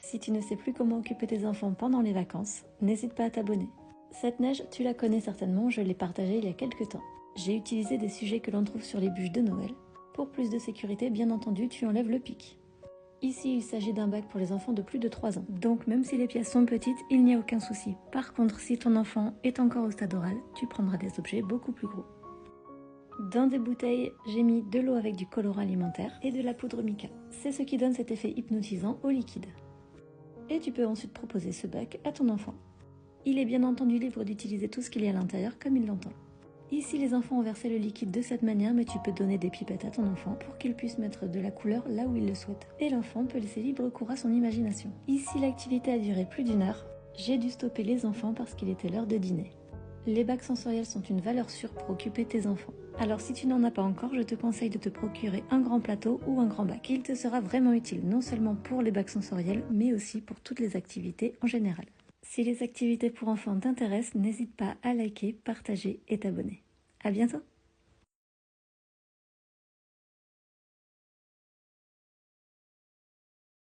Si tu ne sais plus comment occuper tes enfants pendant les vacances, n'hésite pas à t'abonner. Cette neige, tu la connais certainement, je l'ai partagée il y a quelques temps. J'ai utilisé des sujets que l'on trouve sur les bûches de Noël. Pour plus de sécurité, bien entendu, tu enlèves le pic. Ici, il s'agit d'un bac pour les enfants de plus de 3 ans. Donc même si les pièces sont petites, il n'y a aucun souci. Par contre, si ton enfant est encore au stade oral, tu prendras des objets beaucoup plus gros. Dans des bouteilles, j'ai mis de l'eau avec du colorant alimentaire et de la poudre mica. C'est ce qui donne cet effet hypnotisant au liquide. Et tu peux ensuite proposer ce bac à ton enfant. Il est bien entendu libre d'utiliser tout ce qu'il y a à l'intérieur comme il l'entend. Ici, les enfants ont versé le liquide de cette manière, mais tu peux donner des pipettes à ton enfant pour qu'il puisse mettre de la couleur là où il le souhaite. Et l'enfant peut laisser libre cours à son imagination. Ici, l'activité a duré plus d'1 heure. J'ai dû stopper les enfants parce qu'il était l'heure de dîner. Les bacs sensoriels sont une valeur sûre pour occuper tes enfants. Alors si tu n'en as pas encore, je te conseille de te procurer un grand plateau ou un grand bac. Il te sera vraiment utile, non seulement pour les bacs sensoriels, mais aussi pour toutes les activités en général. Si les activités pour enfants t'intéressent, n'hésite pas à liker, partager et t'abonner. À bientôt!